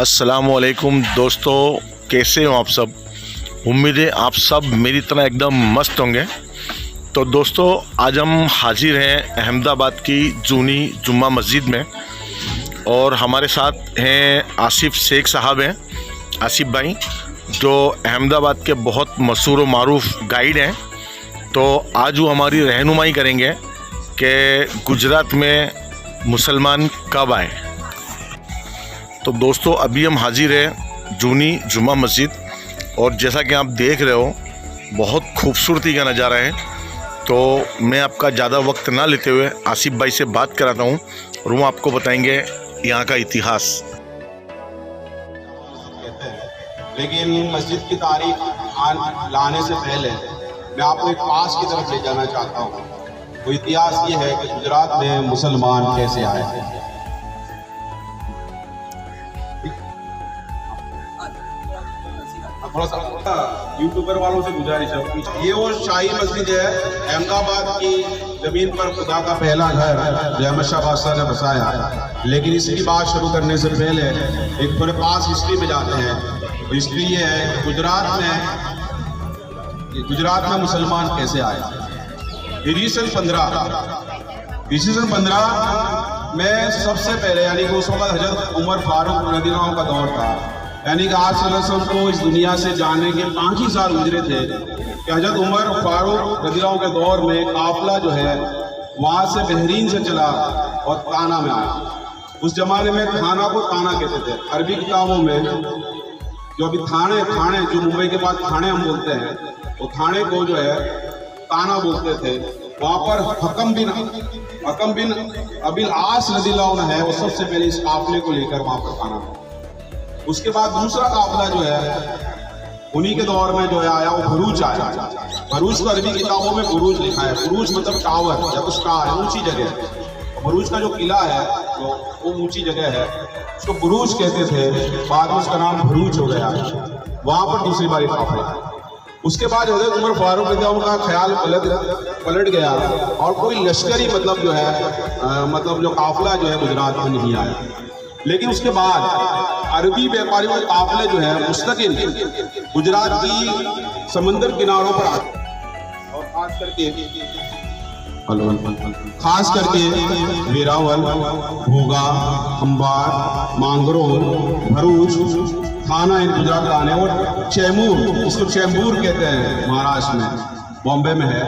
अस्सलामुअलैकुम दोस्तों, कैसे हो आप सब। उम्मीद है आप सब मेरी तरह एकदम मस्त होंगे। तो दोस्तों, आज हम हाजिर हैं अहमदाबाद की जूनी जुम्मा मस्जिद में और हमारे साथ हैं आसिफ शेख साहब हैं, आसिफ भाई, जो अहमदाबाद के बहुत मशहूर व मारूफ गाइड हैं। तो आज वो हमारी रहनुमाई करेंगे कि गुजरात में मुसलमान कब आए। तो दोस्तों, अभी हम हाजिर हैं जूनी जुम्मा मस्जिद और जैसा कि आप देख रहे हो बहुत खूबसूरती का नज़ारा है। तो मैं आपका ज़्यादा वक्त ना लेते हुए आसिफ भाई से बात कराता हूँ और वो आपको बताएंगे यहाँ का इतिहास। लेकिन मस्जिद की तारीख लाने से पहले मैं आपको एक पास की तरफ ले जाना चाहता हूँ। वो इतिहास ये है कि गुजरात में मुसलमान कैसे आए थे। थोड़ा सा यूट्यूबर वालों से गुजारिश है, ये वो शाही मस्जिद है अहमदाबाद की जमीन पर खुदा का पहला घर जो अहमद शाह बादशाह ने बसाया। लेकिन इसकी बात शुरू करने से पहले एक थोड़े पास हिस्ट्री में जाते हैं। हिस्ट्री ये है कि गुजरात में मुसलमान कैसे आए। ईसन 15 में सबसे पहले, यानी कि उस वक्त हजरत उमर फारूक रज़ियल्लाहु का दौर था। यानी कि आज सल्लल्लाहु को इस दुनिया से जाने के 5 ही साल गुजरे थे कि हजरत उमर फारूक रज़ियल्लाहु के दौर में काफिला जो है वहाँ से बहरीन से चला और ताना में आया। उस जमाने में थाना को ताना कहते थे। अरबी किताबों में जो अभी थाने जो मुंबई के बाद थाने हम बोलते हैं, वो थाने को जो है ताना बोलते थे। वहाँ पर हकम बिन अबिल आस रज़ियल्लाहु अन्हु है, वो सबसे पहले इस काफिले को लेकर वहाँ पर ताना। उसके बाद दूसरा काफिला जो है उन्हीं के दौर में जो है आया, वो भरूच आया। भरूच को अरबी किताबों में बुरूज लिखा है। बुरूज मतलब टावर या कुछ स्टार है, ऊंची जगह। भरूच का जो किला है वो ऊंची जगह है, उसको बुरूज कहते थे। बाद में उसका नाम भरूच हो गया। वहां पर दूसरी बार काफिला। उसके बाद हज़रत उमर फारूक रज़ियल्लाहु अन्हु का ख्याल पलट गया और कोई लश्करी मतलब जो है मतलब जो काफिला जो है गुजरात में नहीं आया। लेकिन उसके बाद अरबी व्यापारियों के काफिले जो है मुस्तकिल गुजरात की समंदर किनारों पर आते और खास करके वेरावल, भोगा, अंबार, मांगरोल, भरूच, थाना इन गुजरात का आने और चैमूर, इसको चैम्बूर कहते हैं महाराष्ट्र में, बॉम्बे में है।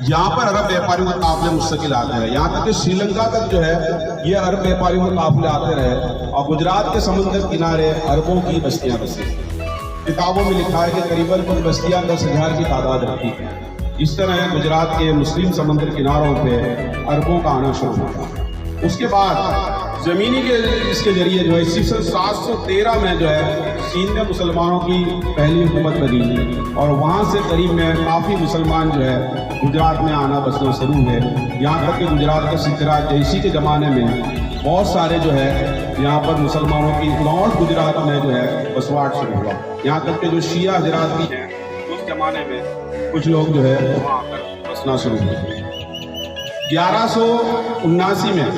यहाँ पर अरब व्यापारियों के काफिले मुस्तकिल आते हैं। यहाँ तक कि श्रीलंका तक जो है ये अरब व्यापारियों के काफिले आते रहे और गुजरात के समुद्र किनारे अरबों की बस्तियां बसी। किताबों में लिखा है कि करीबन कुल बस्तियां 10,000 की तादाद रखती है। इस तरह गुजरात के मुस्लिम समुद्र किनारों पे अरबों का आना शुरू हुआ। उसके बाद जमीनी के इसके जरिए जो है ईस्वी 713 में जो है चीन में मुसलमानों की पहली हुकूमत बनी और वहाँ से करीब में काफ़ी मुसलमान जो है गुजरात में आना बसना शुरू हुए। यहाँ तक कि गुजरात का सिकरा जैसी के ज़माने में बहुत सारे जो है यहाँ पर मुसलमानों की नॉर्थ गुजरात में जो है बसवाट शुरू हुआ। यहाँ तक कि जो शिया हजरात भी हैं उस जमाने में कुछ लोग जो है वहाँ आकर बसना शुरू हुए। 1179 में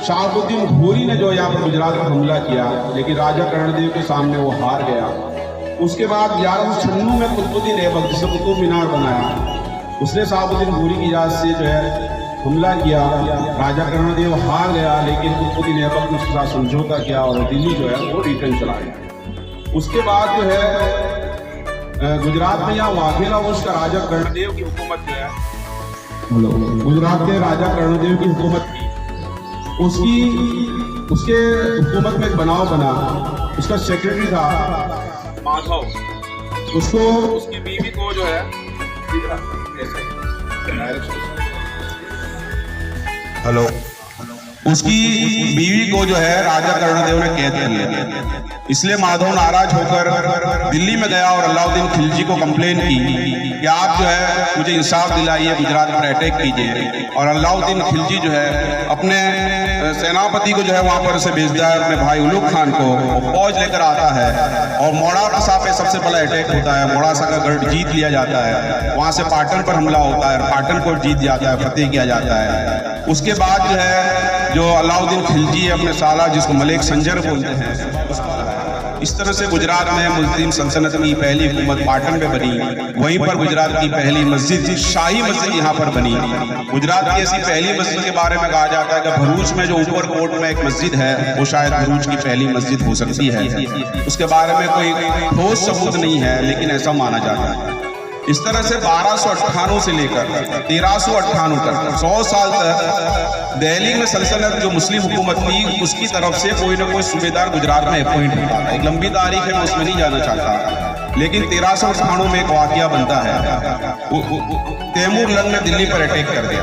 शहाबुद्दीन घोरी ने जो यहाँ पर गुजरात पर हमला किया, लेकिन राजा कर्णदेव के सामने वो हार गया। उसके बाद 1196 में कुतुबुद्दीन ऐबक, जिसने कुतुब मीनार बनाया, उसने शहाबुद्दीन घोरी की इजाज़त से जो है हमला किया। राजा कर्णदेव हार गया, लेकिन कुतुबुद्दीन ऐबक ने उसके साथ समझौता किया और दिल्ली जो है वो रिटर्न चला गया। उसके बाद जो है गुजरात में यहाँ वाघेला वंश का राजा कर्णदेव की हुकूमत जो है, गुजरात के राजा कर्णदेव की हुकूमत थी। उसके हुकूमत में एक बनाव बना, उसका सेक्रेटरी था माधव। उसको उसकी बीवी को जो है उसकी बीवी को जो है राजा कर्णदेव ने कैद कर लिया। इसलिए माधव नाराज होकर दिल्ली में गया और अलाउद्दीन खिलजी को कंप्लेन की कि आप जो है मुझे इंसाफ दिलाइए, गुजरात पर अटैक कीजिए। और अलाउद्दीन खिलजी जो है अपने सेनापति को जो है वहाँ पर से भेजता है, अपने भाई उलुग खान को। फौज लेकर आता है और मोड़ासा पे सबसे बड़ा अटैक होता है। मोड़ासा का गढ़ जीत लिया जाता है। वहाँ से पाटन पर हमला होता है, पाटन को जीत जाता है, फतेह किया जाता है। उसके बाद जो है जो अलाउद्दीन खिलजी अपने साला जिसको मलिक संजर बोलते हैं इस तरह से गुजरात में मुस्लिम सल्तनत की पहली हुकूमत पाटन में बनी। वहीं पर गुजरात की पहली मस्जिद शाही मस्जिद यहाँ पर बनी। गुजरात की ऐसी पहली मस्जिद के बारे में कहा जाता है कि भरूच में जो ऊपर कोट में एक मस्जिद है वो शायद भरूच की पहली मस्जिद हो सकती है। उसके बारे में कोई ठोस सबूत नहीं है, लेकिन ऐसा माना जाता है। इस तरह से 1298 से लेकर 1398 तक 100 साल तक दिल्ली में सल्तनत जो मुस्लिम हुकूमत थी उसकी तरफ से कोई ना कोई सूबेदार गुजरात में अपॉइंट होता था। एक लंबी तारीख है, मैं उसमें नहीं जाना चाहता, लेकिन 1398 में एक वाकया बनता है। तैमूर लंग ने दिल्ली पर अटैक कर दिया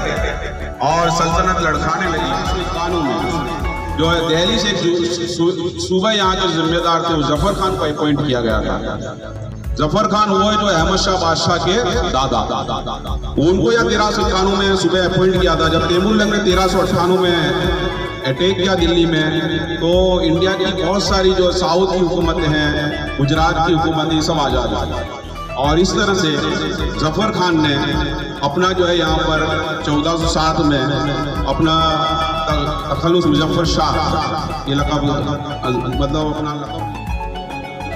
और सल्तनत लड़खाने लगी। कानून में जो है दिल्ली से सूबा यहाँ के जिम्मेदार थे, जफर खान को अपॉइंट किया गया था। जफर खान वो है जो अहमद शाह बादशाह के दादा, उनको या 1398 में सुबह अपॉइंट किया था। जब तैमूर लंग ने 1398 में अटैक किया दिल्ली में, तो इंडिया की बहुत सारी जो साउथ की हुकूमतें हैं, गुजरात की हुकूमतें, सब आज़ाद हुई। और इस तरह से जफर खान ने अपना जो है यहाँ पर 1407 में अपना तखल्लुस मुजफ्फर शाह ये लक़ब, मतलब अपना लक़ब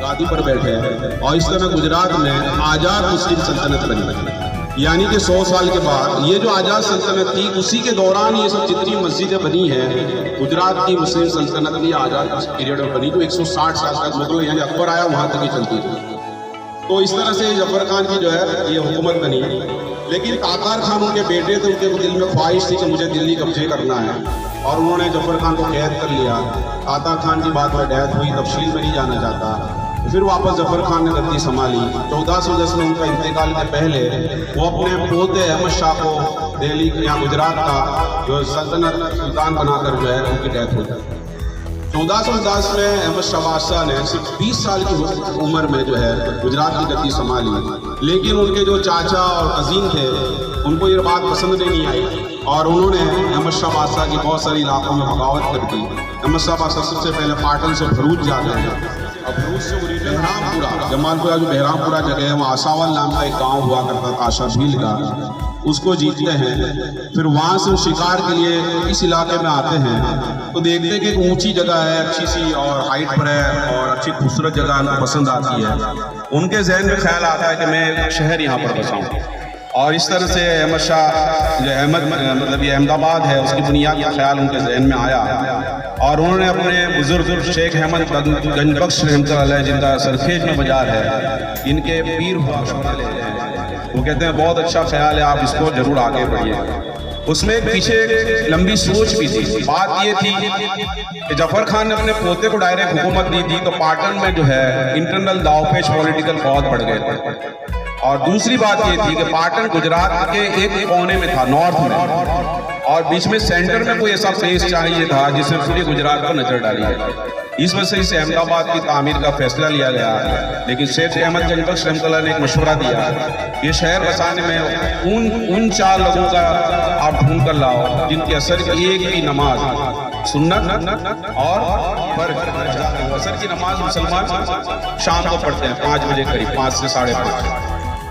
गादी पर बैठे हैं। और इस तरह गुजरात में आज़ाद मुस्लिम सल्तनत बनी। यानी कि 100 साल के बाद ये जो आज़ाद सल्तनत थी, उसी के दौरान ये सब जितनी मस्जिदें बनी हैं गुजरात की मुस्लिम सल्तनत की आज़ाद पीरियड में बनी, तो 160 साल तक मुगल यानी अकबर आया वहाँ तक ही चलती थी। तो इस तरह से जफर खान की जो है ये हुकूमत बनी। लेकिन तातार खान उनके बेटे थे, उनके दिल में ख्वाहिश थी कि मुझे दिल्ली कब्जे करना है, और उन्होंने जफर खान को कैद कर लिया। तातार खान की बात में डेथ हुई, तफसील में नहीं जाना चाहता। फिर वापस जफर खान ने गद्दी संभाली। 1410 में उनका इंतकाल के पहले वो अपने पोते अहमद शाह को दिल्ली या गुजरात का जो सल्तनत सुल्तान बनाकर जो है उनकी डेथ हो गई। 1410 में अहमद शाह बादशाह ने सिर्फ 20 साल की उम्र में जो है गुजरात की गद्दी संभाली। लेकिन उनके जो चाचा और कजीन थे उनको ये बात पसंद नहीं आई, और उन्होंने अहमद शाह बादशाह की बहुत सारी इलाकों में बगावत कर दी। अहमद शाह बादशाह सबसे पहले पाटन से भरूच जाते हैं, और भरूच से बहरामपुरा, जमालपुरा जो बहरामपुरा जगह है, वहाँ आशावाल नाम का एक गांव हुआ करता था, आशा भील का, उसको जीतते हैं। फिर वहाँ से शिकार के लिए इस इलाके में आते हैं, तो देखते हैं कि एक ऊंची जगह है, अच्छी सी और हाइट पर है, और अच्छी खूबसूरत जगह उनको पसंद आती है। उनके जहन में ख्याल आता है कि मैं शहर यहाँ पर बसाऊँ, और इस तरह से अहमद शाह जो मतलब ये अहमदाबाद है उसकी बुनियाद का ख्याल उनके जहन में आया, और उन्होंने अपने बुजुर्ग शेख अहमद गंजबख्श रहमतुल्लाह अलैह, जिनका सरखेज में बाजार है, इनके पीर हुआ मशवरा लेते हैं। वो कहते हैं बहुत अच्छा ख्याल है, आप इसको जरूर आगे बढ़िए। उसमें एक पीछे लंबी सोच भी थी। बात ये थी कि जफर खान ने अपने पोते को डायरेक्ट हुकूमत दी थी, तो पाटन में जो है इंटरनल दावपेच पॉलिटिकल बहुत बढ़ गए थे। और दूसरी बात ये थी कि पाटन गुजरात के एक कोने में था, नॉर्थ में, और बीच में सेंटर में कोई ऐसा प्लेस चाहिए था जिसने पूरे गुजरात पर नजर डाली है। इस वजह से अहमदाबाद की तामीर का फैसला लिया गया। लेकिन शेख अहमद गंजबख्श रहमतुल्लाह ने एक मशवरा दिया, ये शहर बसाने में उन 4 लोगों का आप ढूंढ कर लाओ जिनकी असर की एक भी नमाज सुन्नत और फर्ज। असर की नमाज मुसलमान शाम को पढ़ते हैं 5 बजे करीब, 5 से 5:30,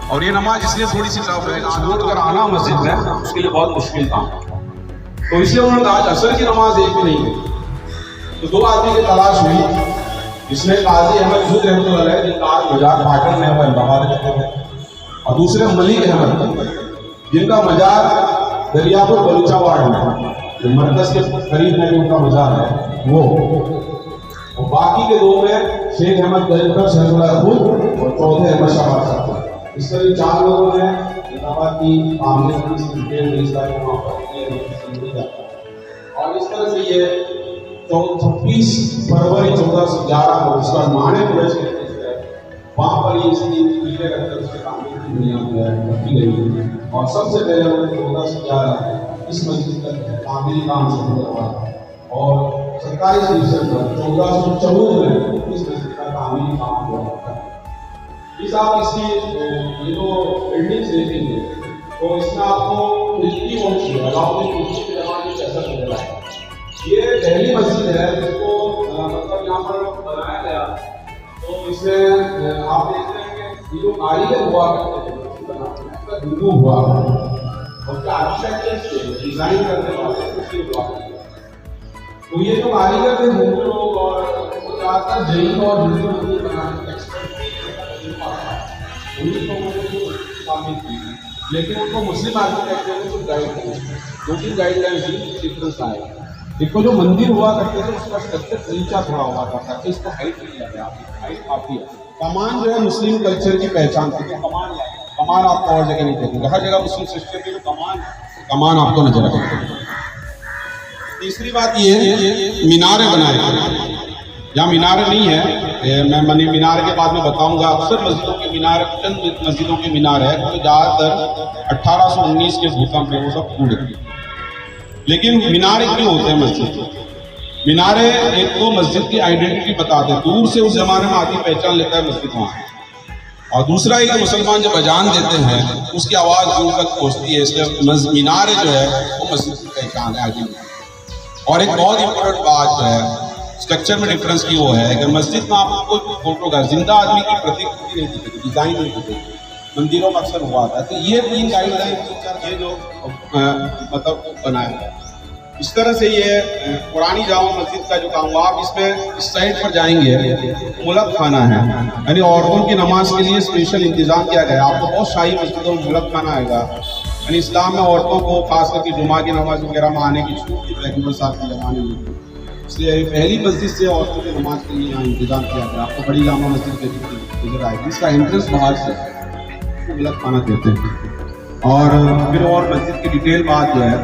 और ये नमाज इसलिए थोड़ी सी टफ है, छोड़ कर आना मस्जिद में उसके लिए बहुत मुश्किल था। तो इसलिए उन्होंने कहा असर की नमाज एक भी नहीं है। तो 2 आदमी की तलाश हुई, जिसमें काजी अहमद जुद रहमतुल्लाह अलैह, जिनका मजार पाटन में वो अहमदाबाद रहते थे, और दूसरे मलिक अहमद, जिनका मजार दरियापुर बलूचावाड़ में, जो मरकज के करीब में उनका मजार है वो, और बाकी के 2 में शेख अहमद गंजबख्श रहमतुल्लाह अलैह और चौथे अहमद शाह बादशाह। इस तरह 4 लोगों ने इलाहाबाद की आमले की डिटेल और इस तरह से ये 26 फरवरी 1411 को उसका माने वहाँ पर ये इसकी पीले रखकर उसके तामीर की बुनियाद रखी गई। और सबसे पहले उन्होंने 1411 इस मस्जिद का तामीरी काम शुरू करवाया, और 27 दिसंबर 1414 में इस मस्जिद का तामीरी काम हुआ। इस आप इसकी ये जो बिल्डिंग्स देखेंगे तो इसमें आपको बिजली पहुंची है, के जमाने से असर मिल रहा है। ये पहली मस्जिद है जिसको मतलब यहाँ पर बनाया गया, तो इसमें आप देखते हैं कि ये जो कारीगर हुआ करते थे हुआ, और क्या आर्किटेक्चर डिजाइन करने वाले उसके हुआ। तो ये जो कारीगर थे हिंदू लोग और ज़्यादातर जैन और हिंदू मंदिर बनाने के एक्सपर्ट, लेकिन उनको मुस्लिम आर्किटेक्चर ने कुछ गाइड किया, 2-3 गाइडलाइंस डिफरेंस आए। एक तो जो मंदिर हुआ करते थे उसका स्ट्रक्चर नीचा थोड़ा हुआ करता था, इसको हाइट किया गया, हाइट काफी है। कमान जो है मुस्लिम कल्चर की पहचान थी, कमान आपको और जगह नहीं देखेंगे, हर जगह मुस्लिम सिस्टम की जो कमान आपको नजर आएगी। तीसरी बात ये मीनारे बनाए, यहाँ मीनारे नहीं है, मैं मीनार के बाद में बताऊंगा। अक्सर मस्जिदों के मीनार, चंद मस्जिदों के मीनार है तो ज़्यादातर 1819 के भूकंप में वो सब टूट गए। लेकिन मीनारे क्यों होते हैं मस्जिद? मीनारे एक तो मस्जिद की आइडेंटिटी बताते हैं, दूर से उस जमाने में आदमी पहचान लेता है मस्जिद वहाँ, और दूसरा ये कि मुसलमान जब अजान देते हैं उसकी आवाज़ दूर तक पहुँचती है, इसलिए मीनारे जो है वो मस्जिद की पहचान है आगे। और एक बहुत इंपॉर्टेंट बात जो है स्ट्रक्चर में डिफरेंस की वो है कि मस्जिद में आपको कोई फोटो का जिंदा आदमी की प्रतिकृति नहीं दिखेगी, डिजाइन नहीं दिखेगी, मंदिरों में अक्सर हुआ था। तो ये 3 गाइडलाइन ये जो मतलब बनाया है, इस तरह से ये पुरानी जामा मस्जिद का जो काम हुआ, आप इसमें इस साइड पर जाएंगे मुलब खाना है, यानी औरतों की नमाज के लिए स्पेशल इंतजाम किया गया। आपको बहुत शाही मस्जिदों में मुलब खाना आएगा, यानी इस्लाम में औरतों को खास करके जुमा की नमाज वगैरह में आने की छूट थी पैगंबर साहब के ज़माने में, इसलिए पहली मस्जिद से औरतों की नमाज के लिए यहाँ इंतजाम किया गया। आपको बड़ी जामा मस्जिद नजर आएगी, इसका एंट्रेंस बाहर से मुलब खाना कहते हैं। और फिर और मस्जिद की डिटेल बात जो है,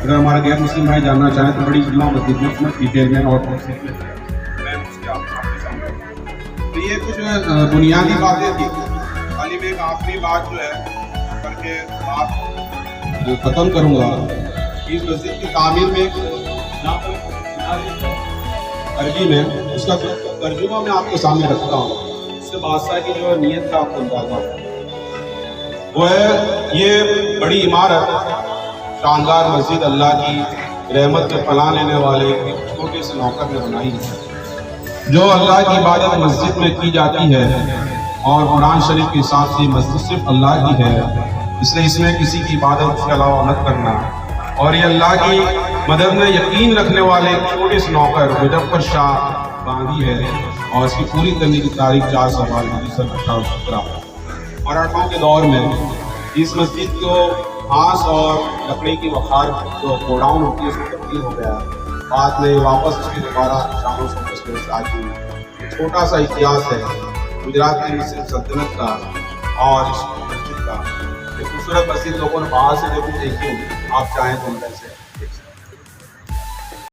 अगर हमारा गैर मुस्लिम भाई जानना चाहें तो बड़ी जुम्मा मस्जिद में उसमें डिटेल में और मैं उसके आपके सामने। तो ये कुछ बुनियादी बातें थी, खाली में एक आखिरी बात जो है करके बात खत्म करूँगा। इस मस्जिद की तामीर में अरबी में उसका तर्जुमा मैं आपके सामने रखता हूँ, इससे बादशाह की जो नीयत का आपको अंदाजा वो है। ये बड़ी इमारत शानदार मस्जिद अल्लाह की रहमत में पनाह लेने वाले एक छोटे से नौकर ने बनाई है, जो अल्लाह की इबादत मस्जिद में की जाती है, और कुरान शरीफ के हिसाब से मस्जिद सिर्फ अल्लाह की है, इसलिए इसमें किसी की इबादत उसके अलावा मत करना। और ये अल्लाह की मदद में यकीन रखने वाले छोटे से नौकर मुजफ्फर शाह गांधी है, और इसकी पूरी करने की तारीख 4 सवाल 1817। मराठाओं के दौर में इस मस्जिद को घास और लकड़ी की वखार जो गोडाउन होती है उसमें तब्दील हो गया, बाद में वापस उसकी दोबारा शामों से आज छोटा सा इतिहास है गुजरात की मुस्लिम सल्तनत का और इस मस्जिद का। एक खूबसूरत मस्जिद लोगों ने बाहर से जरूर देखी होगी, आप चाहें तो अंदर से